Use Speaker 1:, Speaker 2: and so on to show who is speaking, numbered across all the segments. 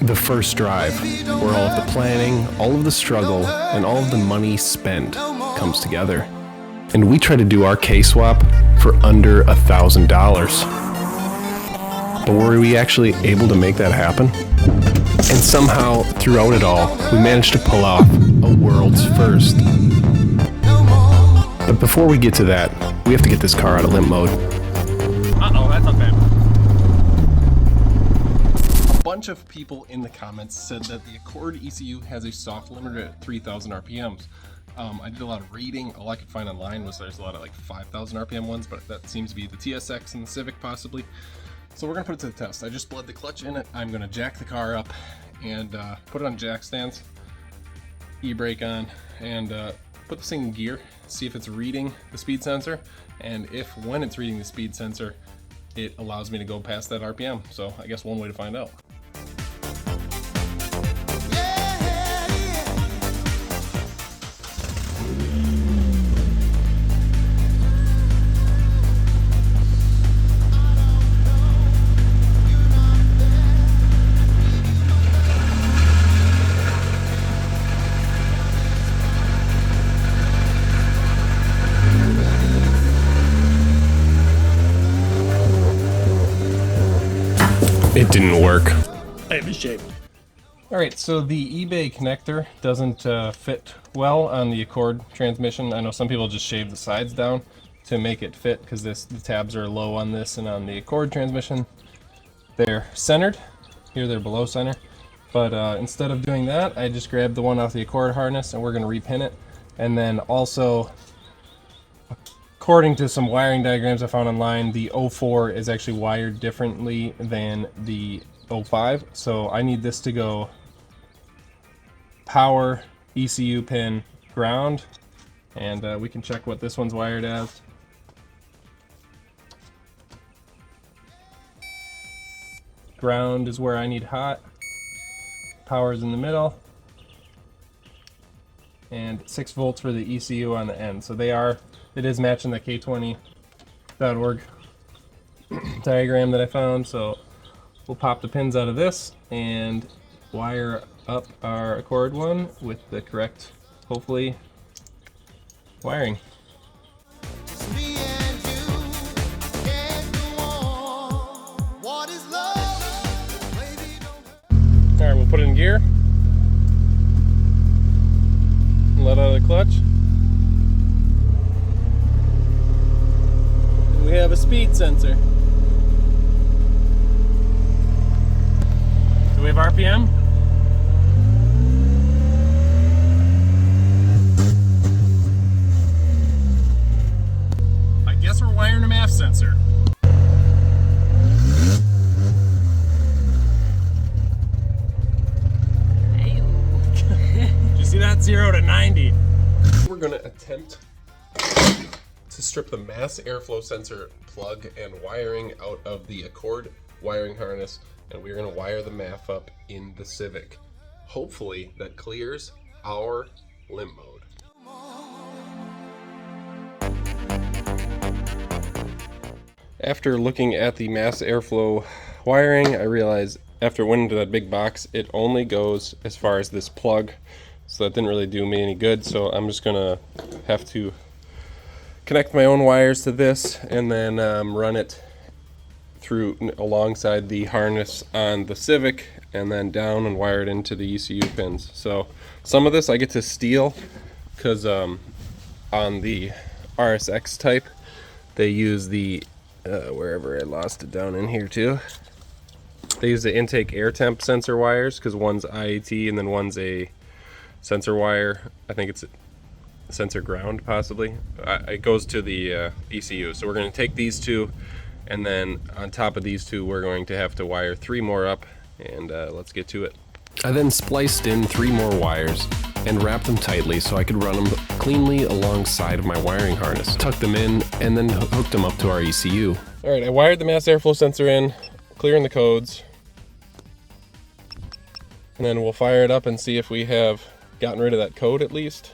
Speaker 1: The first drive, where all of the planning, all of the struggle, and all of the money spent comes together. And we try to do our K-swap for under $1,000. But were we actually able to make that happen? And somehow, throughout it all, we managed to pull off a world's first. But before we get to that, we have to get this car out of limp mode.
Speaker 2: Uh-oh, that's not bad. A bunch of people in the comments said that the Accord ECU has a soft limiter at 3,000 RPMs. I did a lot of reading. All I could find online was there's a lot of like 5,000 RPM ones, but that seems to be the TSX and the Civic possibly. So we're gonna put it to the test. I just bled the clutch in it. I'm gonna jack the car up and put it on jack stands, e-brake on, and put this thing in gear, see if it's reading the speed sensor, and if when it's reading the speed sensor, it allows me to go past that RPM. So I guess one way to find out.
Speaker 1: It didn't work.
Speaker 3: I am ashamed.
Speaker 2: Alright, so the eBay connector doesn't fit well on the Accord transmission. I know some people just shave the sides down to make it fit because the tabs are low on this, and on the Accord transmission they're centered. Here they're below center. But instead of doing that, I just grabbed the one off the Accord harness and we're going to repin it. And then also, according to some wiring diagrams I found online, the 04 is actually wired differently than the 05. So I need this to go power, ECU pin, ground, and we can check what this one's wired as. Ground is where I need hot, power is in the middle, and 6 volts for the ECU on the end. So it is matching the K20.org diagram that I found. So we'll pop the pins out of this and wire up our Accord one with the correct, hopefully, wiring. Alright, we'll put it in gear and let out of the clutch. We have a speed sensor. Do we have RPM? I guess we're wiring a MAF sensor.
Speaker 3: Hey.
Speaker 2: Did you see that? 0 to 90. We're gonna attempt to strip the mass airflow sensor plug and wiring out of the Accord wiring harness, and we're going to wire the MAF up in the Civic. Hopefully that clears our limp mode. After looking at the mass airflow wiring, I realized after it went into that big box, it only goes as far as this plug, so that didn't really do me any good. So I'm just gonna have to connect my own wires to this and then run it through alongside the harness on the Civic and then down and wire it into the ECU pins. So some of this I get to steal because on the RSX type they use the wherever I lost it, down in here too, they use the intake air temp sensor wires, because one's IAT and then one's a sensor wire. I think it's sensor ground possibly. It goes to the ECU. So we're going to take these two, and then on top of these two we're going to have to wire 3 more up, and let's get to it.
Speaker 1: I then spliced in 3 more wires and wrapped them tightly so I could run them cleanly alongside of my wiring harness. Tucked them in and then hooked them up to our ECU.
Speaker 2: Alright, I wired the mass airflow sensor in, clearing the codes, and then we'll fire it up and see if we have gotten rid of that code at least.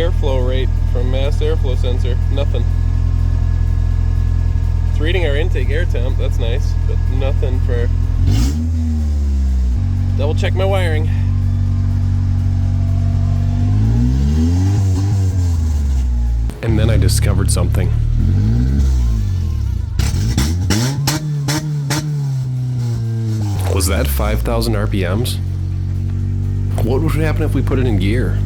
Speaker 2: airflow rate from mass airflow sensor. Nothing. It's reading our intake air temp, that's nice, but nothing for... Double check my wiring.
Speaker 1: And then I discovered something. Was that 5,000 RPMs? What would happen if we put it in gear?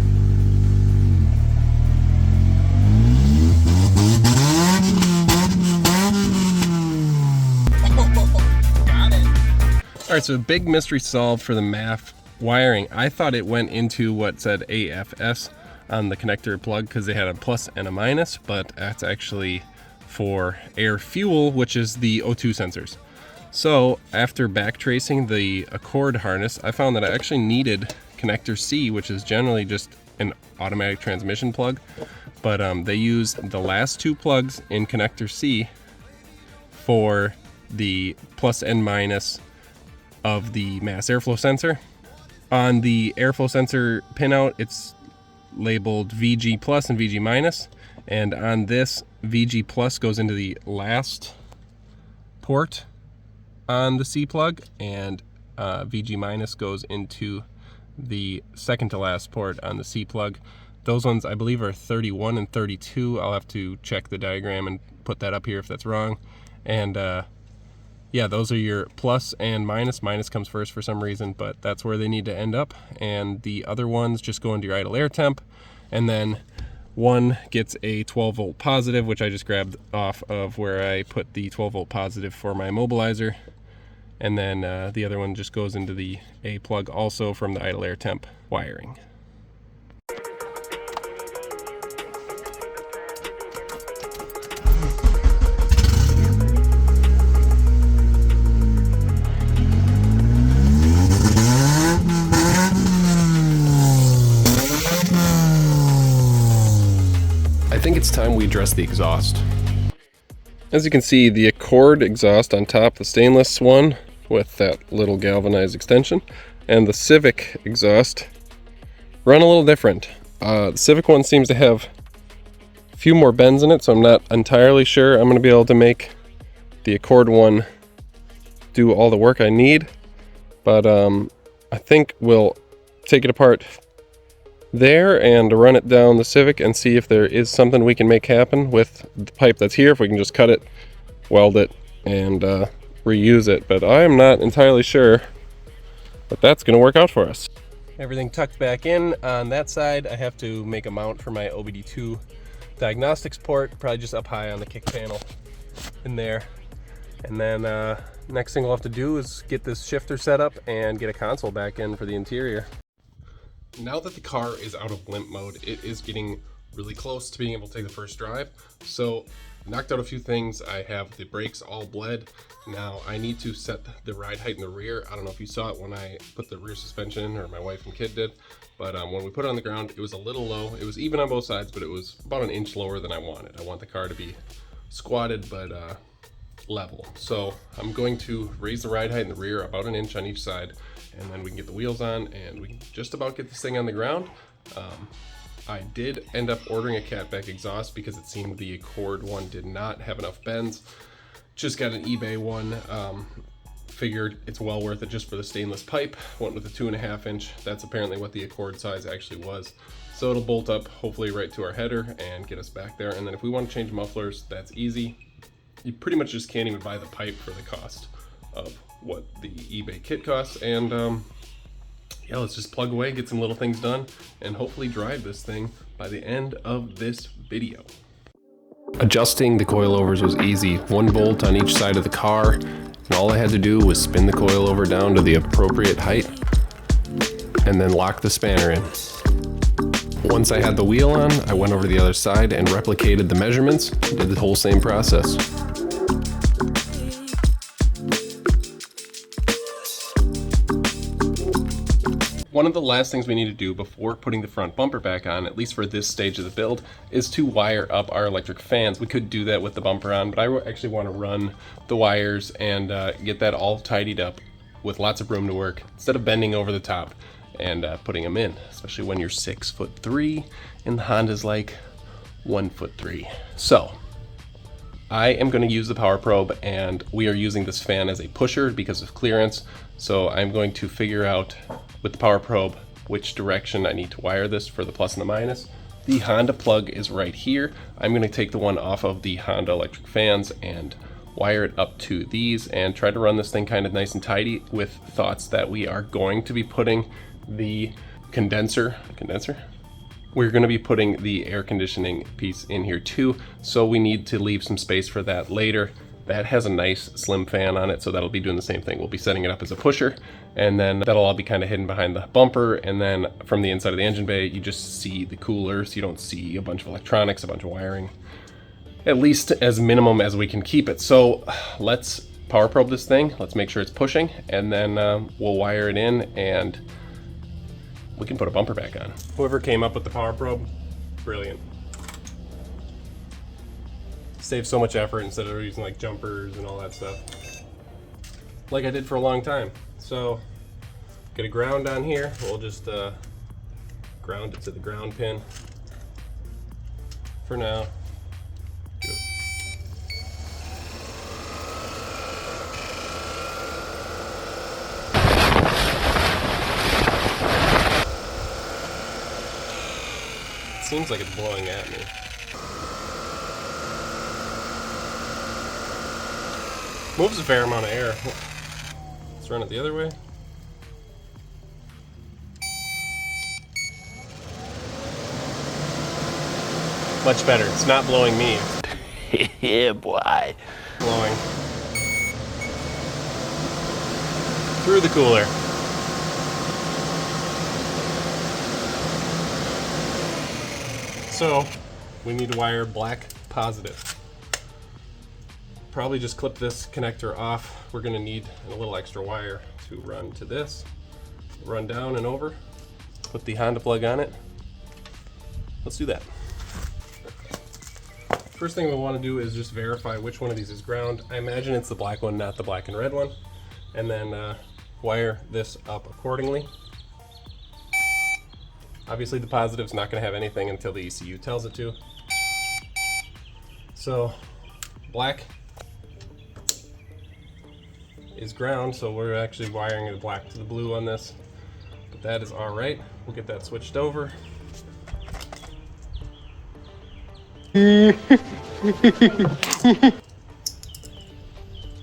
Speaker 2: Alright, so a big mystery solved for the MAF wiring. I thought it went into what said AFS on the connector plug because they had a plus and a minus, but that's actually for air fuel, which is the O2 sensors. So after back tracing the Accord harness, I found that I actually needed connector C, which is generally just an automatic transmission plug, but they use the last two plugs in connector C for the plus and minus of the mass airflow sensor. On the airflow sensor pinout, it's labeled VG plus and VG minus, and on this, VG plus goes into the last port on the C plug, and VG minus goes into the second to last port on the C plug. Those ones I believe are 31 and 32. I'll have to check the diagram and put that up here if that's wrong. And yeah, those are your plus and minus. Minus comes first for some reason, but that's where they need to end up. And the other ones just go into your idle air temp. And then one gets a 12 volt positive, which I just grabbed off of where I put the 12 volt positive for my immobilizer. And then the other one just goes into the A plug also from the idle air temp wiring.
Speaker 1: I think it's time we address the exhaust.
Speaker 2: As you can see, the Accord exhaust on top, the stainless one with that little galvanized extension, and the Civic exhaust run a little different. The Civic one seems to have a few more bends in it, so I'm not entirely sure I'm going to be able to make the Accord one do all the work I need, but I think we'll take it apart there and run it down the Civic and see if there is something we can make happen with the pipe that's here, if we can just cut it, weld it, and reuse it. But I am not entirely sure that that's going to work out for us. Everything tucked back in on that side. I have to make a mount for my OBD2 diagnostics port, probably just up high on the kick panel in there. And then next thing we'll have to do is get this shifter set up and get a console back in for the interior. Now that the car is out of limp mode, it is getting really close to being able to take the first drive. So knocked out a few things. I have the brakes all bled. Now I need to set the ride height in the rear. I don't know if you saw it when I put the rear suspension in, or my wife and kid did, but when we put it on the ground, it was a little low. It was even on both sides, but it was about an inch lower than I wanted. I want the car to be squatted, but level. So I'm going to raise the ride height in the rear about an inch on each side, and then we can get the wheels on and we can just about get this thing on the ground. I did end up ordering a catback exhaust because it seemed the Accord one did not have enough bends. Just got an eBay one. Figured it's well worth it just for the stainless pipe. Went with a 2.5 inch. That's apparently what the Accord size actually was. So it'll bolt up hopefully right to our header and get us back there. And then if we want to change mufflers, that's easy. You pretty much just can't even buy the pipe for the cost of what the eBay kit costs. And yeah, let's just plug away, get some little things done, and hopefully drive this thing by the end of this video.
Speaker 1: Adjusting the coilovers was easy. One bolt on each side of the car, and all I had to do was spin the coilover down to the appropriate height and then lock the spanner in. Once I had the wheel on, I went over to the other side and replicated the measurements, did the whole same process.
Speaker 2: One of the last things we need to do before putting the front bumper back on, at least for this stage of the build, is to wire up our electric fans. We could do that with the bumper on, but I actually want to run the wires and get that all tidied up with lots of room to work, instead of bending over the top
Speaker 1: and putting them in, especially when you're 6'3" and the Honda's like 1'3". So I am going to use the power probe, and we are using this fan as a pusher because of clearance. So I'm going to figure out with the power probe which direction I need to wire this for the plus and the minus. The Honda plug is right here. I'm going to take the one off of the Honda electric fans and wire it up to these and try to run this thing kind of nice and tidy, with thoughts that we are going to be putting the condenser. We're going to be putting the air conditioning piece in here too, so we need to leave some space for that later. That has a nice slim fan on it, so that'll be doing the same thing. We'll be setting it up as a pusher, and then that'll all be kind of hidden behind the bumper, and then from the inside of the engine bay, you just see the coolers. You don't see a bunch of electronics, a bunch of wiring, at least as minimum as we can keep it. So let's power probe this thing. Let's make sure it's pushing, and then we'll wire it in, and we can put a bumper back on. Whoever came up with the power probe, brilliant. Save so much effort instead of using like jumpers and all that stuff, like I did for a long time. So get a ground on here. We'll just ground it to the ground pin for now. It seems like it's blowing at me. Moves a fair amount of air. Let's run it the other way. Much better. It's not blowing me.
Speaker 3: Yeah, boy.
Speaker 1: Blowing through the cooler. So we need to wire black positive. Probably just clip this connector off. We're going to need a little extra wire to run to this. Run down and over. Put the Honda plug on it. Let's do that. First thing we want to do is just verify which one of these is ground. I imagine it's the black one, not the black and red one. And then wire this up accordingly. Obviously the positive's not going to have anything until the ECU tells it to. So black is ground, so we're actually wiring the black to the blue on this, but that is all right. We'll get that switched over.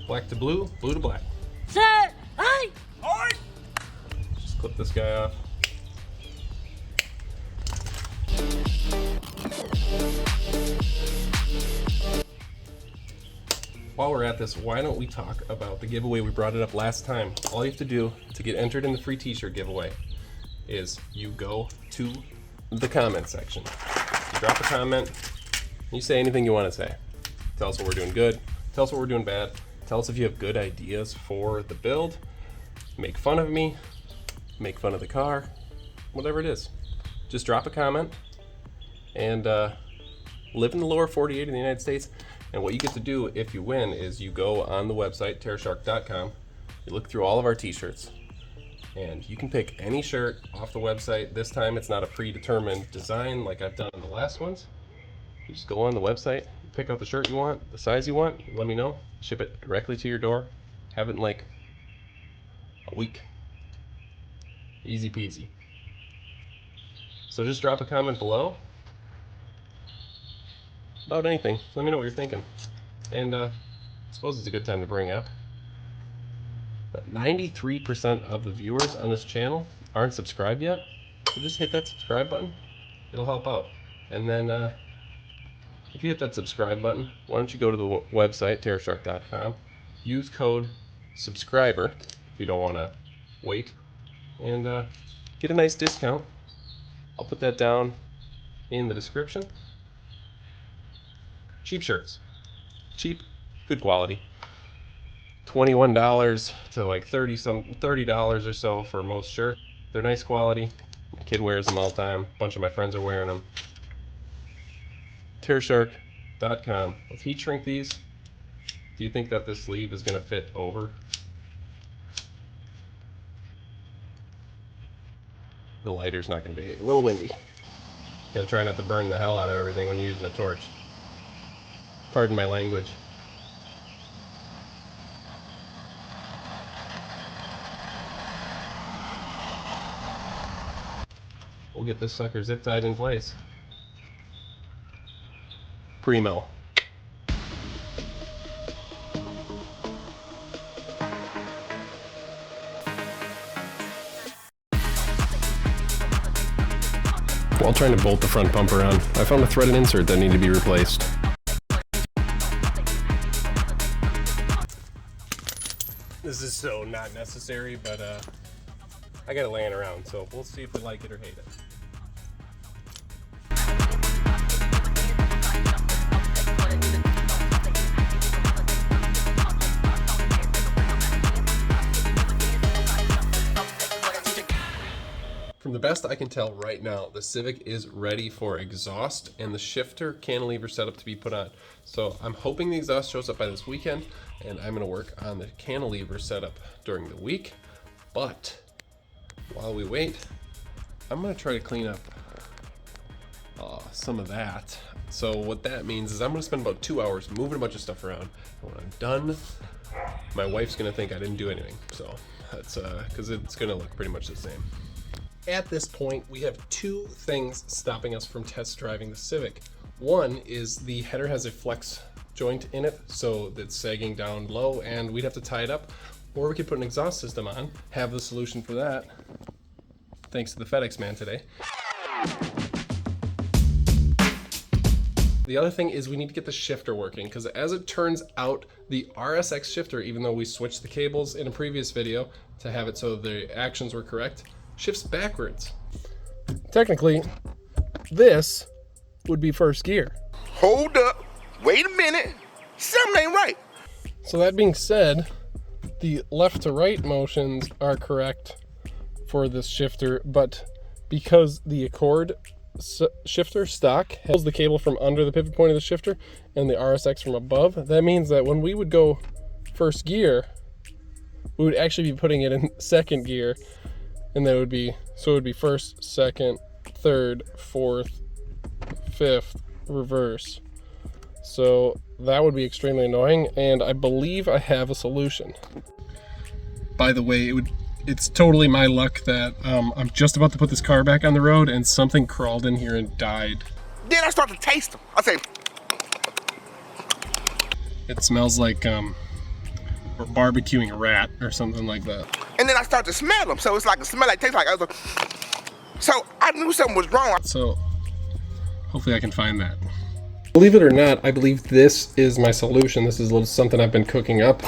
Speaker 1: Black to blue, blue to black.
Speaker 3: Set! Hey!
Speaker 1: Just clip this guy off. While we're at this, why don't we talk about the giveaway? We brought it up last time. All you have to do to get entered in the free t-shirt giveaway is you go to the comment section. You drop a comment, you say anything you want to say. Tell us what we're doing good, tell us what we're doing bad, tell us if you have good ideas for the build, make fun of me, make fun of the car, whatever it is. Just drop a comment, and live in the lower 48 in the United States. And what you get to do if you win is you go on the website, Terra-SharkTV, you look through all of our t-shirts, and you can pick any shirt off the website. This time it's not a predetermined design like I've done in the last ones. You just go on the website, pick out the shirt you want, the size you want, let me know, ship it directly to your door, have it in like a week. Easy peasy. So just drop a comment below about anything. Let me know what you're thinking. And I suppose it's a good time to bring up that 93% of the viewers on this channel aren't subscribed yet. So just hit that subscribe button. It'll help out. And then if you hit that subscribe button, why don't you go to the website, Terra-SharkTV, use code subscriber if you don't want to wait, and get a nice discount. I'll put that down in the description. Cheap shirts. Cheap, good quality. $21 to like $30 or so for most shirts. They're nice quality. My kid wears them all the time. A bunch of my friends are wearing them. Terra-SharkTV. Let's heat shrink these. Do you think that this sleeve is going to fit over?
Speaker 2: the lighter's not going to be a little windy. Gotta try not to burn the hell out of everything when you're using a torch. Pardon my language. We'll get this sucker zip tied in place. Primo.
Speaker 1: While trying to bolt the front bumper on, I found a threaded insert that needed to be replaced.
Speaker 2: This is so not necessary, but I got it laying around, so we'll see if we like it or hate it. From the best I can tell right now, the Civic is ready for exhaust and the shifter cantilever setup to be put on. So I'm hoping the exhaust shows up by this weekend, and I'm going to work on the cantilever setup during the week. But while we wait, I'm going to try to clean up some of that. So what that means is I'm going to spend about 2 hours moving a bunch of stuff around. And when I'm done, my wife's going to think I didn't do anything. So that's because it's going to look pretty much the same. At this point, we have two things stopping us from test driving the Civic. One is the header has a flex joint in it, so it's sagging down low, and we'd have to tie it up. Or we could put an exhaust system on, have the solution for that, thanks to the FedEx man today. The other thing is we need to get the shifter working, because as it turns out, the RSX shifter, even though we switched the cables in a previous video to have it so the actions were correct, shifts backwards. Technically, this would be first gear.
Speaker 4: Hold up, wait a minute, something ain't right.
Speaker 2: So that being said, the left to right motions are correct for this shifter, but because the Accord shifter stock holds the cable from under the pivot point of the shifter and the RSX from above, that means that when we would go first gear, we would actually be putting it in second gear. And that would be, so it would be first, second, third, fourth, fifth, reverse. So that would be extremely annoying, and I believe I have a solution. By the way, it's totally my luck that I'm just about to put this car back on the road and something crawled in here and died.
Speaker 4: Then I start to taste them. I say,
Speaker 2: It smells like we're barbecuing a rat or something like that.
Speaker 4: and then I start to smell them. So it's like a smell like tastes like. So I knew something was wrong.
Speaker 2: So hopefully I can find that. Believe it or not, I believe this is my solution. This is a little something I've been cooking up.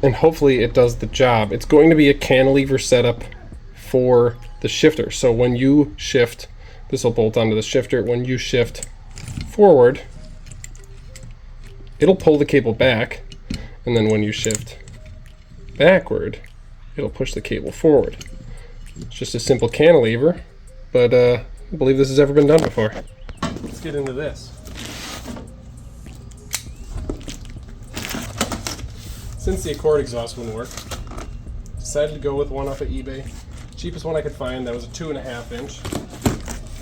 Speaker 2: And hopefully it does the job. It's going to be a cantilever setup for the shifter. So when you shift, this will bolt onto the shifter. When you shift forward, it'll pull the cable back. And then when you shift backward, it'll push the cable forward. It's just a simple cantilever, but I don't believe this has ever been done before. Let's get into this. Since the Accord exhaust wouldn't work, decided to go with one off of eBay. Cheapest one I could find, that was a 2.5 inch.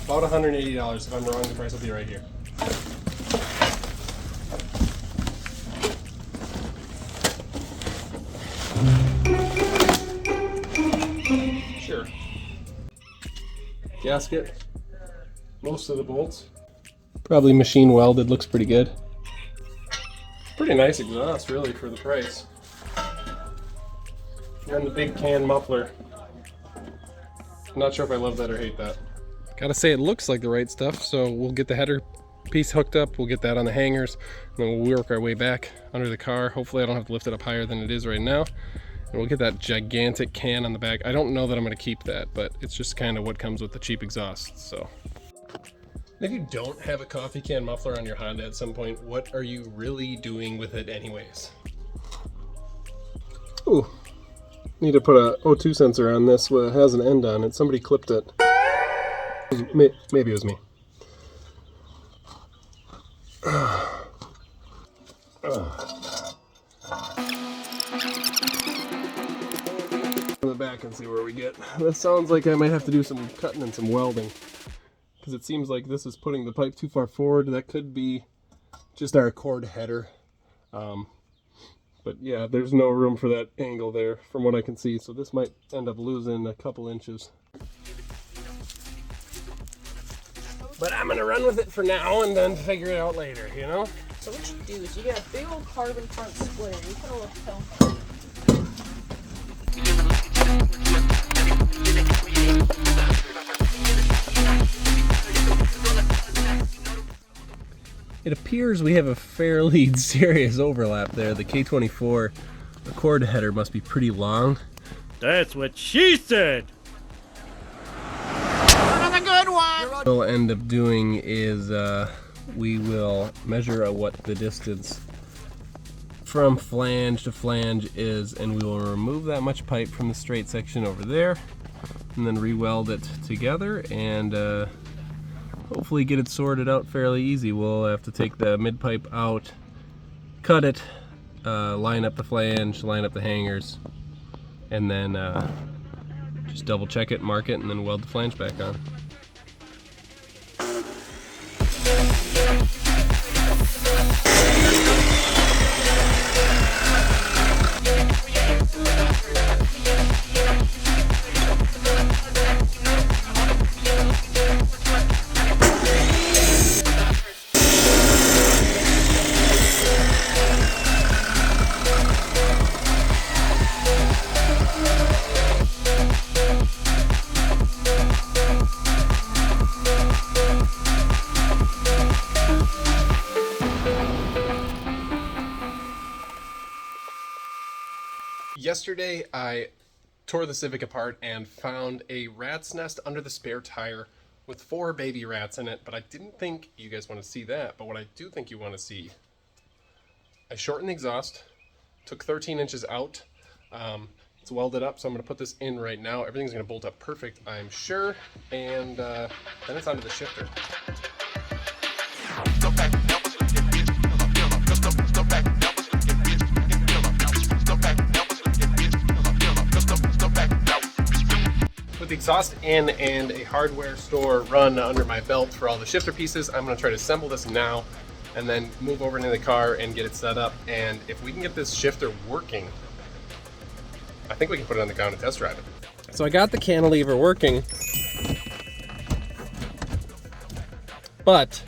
Speaker 2: About $180. If I'm wrong, the price will be right here. Sure. Gasket. Most of the bolts. Probably machine welded, looks pretty good. Pretty nice exhaust, really, for the price. And the big can muffler. I'm not sure if I love that or hate that. Gotta say, it looks like the right stuff, so we'll get the header piece hooked up, we'll get that on the hangers, and then we'll work our way back under the car. Hopefully I don't have to lift it up higher than it is right now. And we'll get that gigantic can on the back. I don't know that I'm gonna keep that, but it's just kind of what comes with the cheap exhaust, so. If you don't have a coffee can muffler on your Honda at some point, what are you really doing with it anyways? Ooh, need to put a O2 sensor on this. It has an end on it. Somebody clipped it. Maybe it was me. On the back and see where we get. That sounds like I might have to do some cutting and some welding, because it seems like this is putting the pipe too far forward. That could be just our cord header. But yeah, there's no room for that angle there from what I can see, so this might end up losing a couple inches. But I'm gonna run with it for now and then figure it out later, you know?
Speaker 5: So what you do is you get a big old carbon front splitter. You put a little film.
Speaker 2: It appears we have a fairly serious overlap there. The K24, the cord header must be pretty long.
Speaker 6: That's what she said!
Speaker 4: Another good one.
Speaker 2: What we'll end up doing is we will measure what the distance from flange to flange is, and we will remove that much pipe from the straight section over there, and then re-weld it together, and hopefully get it sorted out fairly easy. We'll have to take the mid pipe out, cut it, line up the flange, line up the hangers, and then just double check it, mark it, and then weld the flange back on. Yesterday, I tore the Civic apart and found a rat's nest under the spare tire with 4 baby rats in it, but I didn't think you guys want to see that. But what I do think you want to see, I shortened the exhaust, took 13 inches out. It's welded up, so I'm going to put this in right now. Everything's going to bolt up perfect, I'm sure, and then it's onto the shifter. With the exhaust in and a hardware store run under my belt for all the shifter pieces, I'm going to try to assemble this now and then move over into the car and get it set up. And if we can get this shifter working, I think we can put it on the ground and test drive it. So I got the cantilever working, but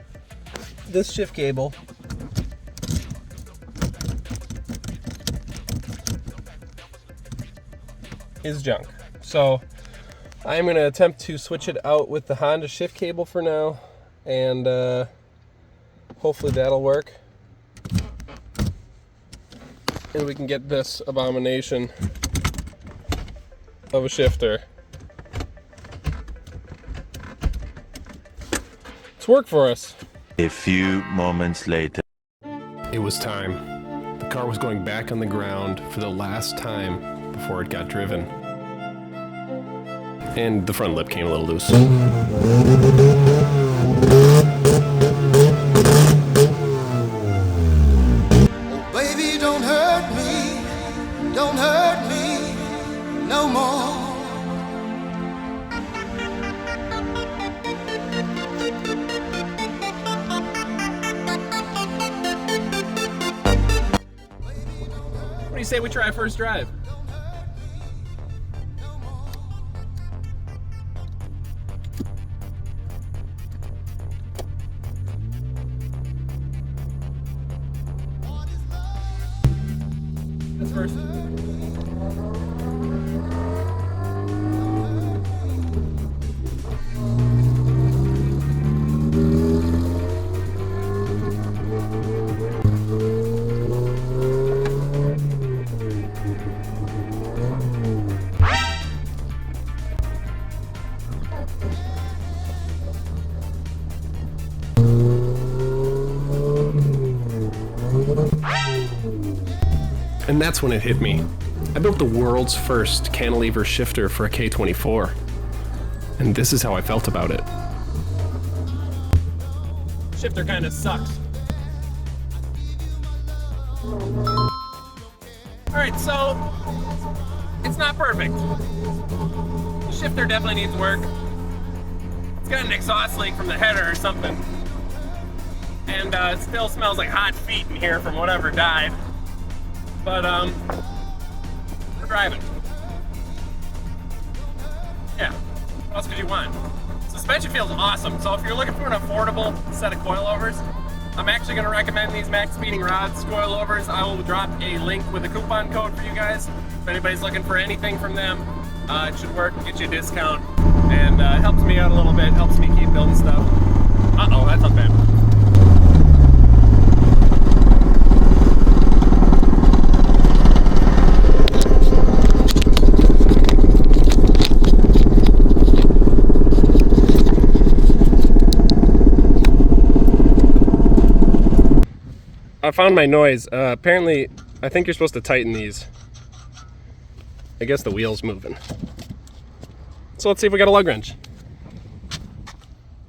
Speaker 2: this shift cable is junk. So I'm going to attempt to switch it out with the Honda shift cable for now, and hopefully that'll work. And we can get this abomination of a shifter to work for us.
Speaker 3: A few moments later.
Speaker 1: It was time. The car was going back on the ground for the last time before it got driven. And the front lip came a little loose.
Speaker 7: Baby, don't hurt me no more.
Speaker 2: What do you say we try first drive? That's first.
Speaker 1: And that's when it hit me. I built the world's first cantilever shifter for a K24. And this is how I felt about it.
Speaker 2: Shifter kind of sucks. Alright, so It's not perfect. The shifter definitely needs work. It's got an exhaust leak from the header or something. And it still smells like hot feet in here from whatever died. But we're driving. Yeah, what else could you want? Suspension feels awesome. So if you're looking for an affordable set of coilovers, I'm actually going to recommend these max speeding rods coilovers. I will drop a link with a coupon code for you guys. If anybody's looking for anything from them, it should work, get you a discount, and helps me out a little bit, helps me keep building stuff. Uh-oh, that's not bad. I found my noise. Apparently, I think you're supposed to tighten these. I guess the wheel's moving. So let's see if we got a lug wrench.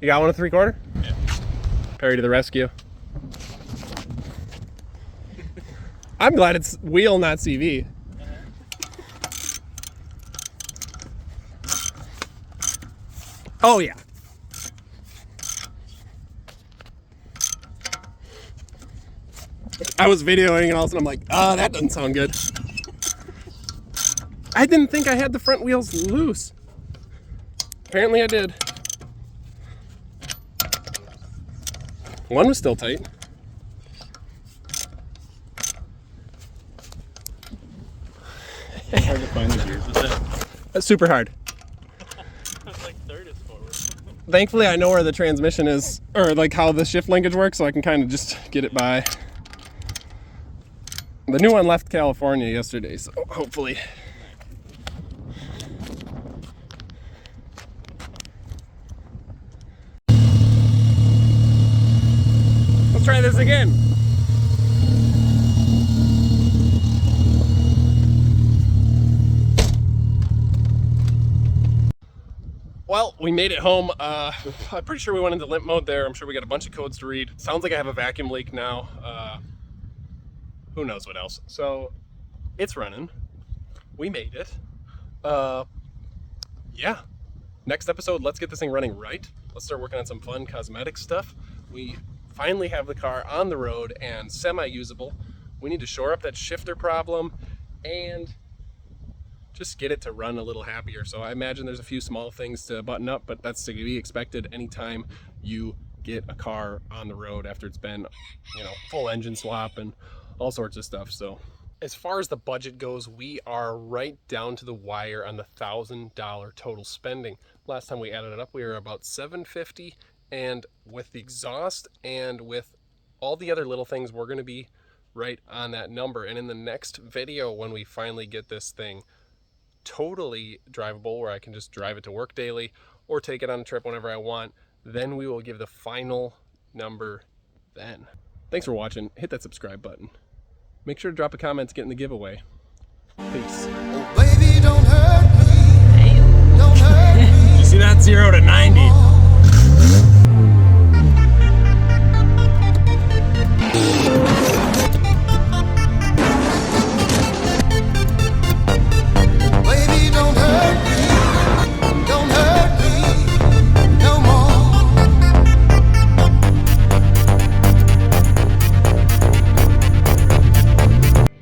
Speaker 2: You got one at 3/4? Yeah. Perry to the rescue. I'm glad it's wheel, not CV. Oh yeah. I was videoing and all of a sudden I'm like, oh, that doesn't sound good. I didn't think I had the front wheels loose. Apparently I did. One was still tight.
Speaker 6: It's hard to find the gears with that.
Speaker 2: That's super hard.
Speaker 6: It's like third is forward.
Speaker 2: Thankfully I know where the transmission is, or like how the shift linkage works, so I can kind of just get it by. The new one left California yesterday, so hopefully. Let's try this again. Well, we made it home. I'm pretty sure we went into limp mode there. I'm sure we got a bunch of codes to read. Sounds like I have a vacuum leak now. Who knows what else. So it's running. We made it. Yeah. Next episode, let's get this thing running right. Let's start working on some fun cosmetic stuff. We finally have the car on the road and semi-usable. We need to shore up that shifter problem and just get it to run a little happier. So I imagine there's a few small things to button up, but that's to be expected anytime you get a car on the road after it's been, you know, full engine swap and all sorts of stuff. So as far as the budget goes, we are right down to the wire on the $1,000 total spending. Last time we added it up, we were about $750, and with the exhaust and with all the other little things, we're going to be right on that number. And in the next video, when we finally get this thing totally drivable, where I can just drive it to work daily or take it on a trip whenever I want, then we will give the final number then. Thanks for watching. Hit that subscribe button. Make sure to drop a comment to get in the giveaway. Peace.
Speaker 7: Oh, baby, don't hurt me. Don't hurt me.
Speaker 2: You see that 0 to 90?
Speaker 7: Baby, don't hurt me. Don't hurt me no more.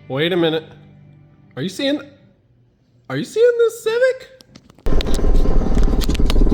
Speaker 2: Wait a minute. Are you seeing this Civic?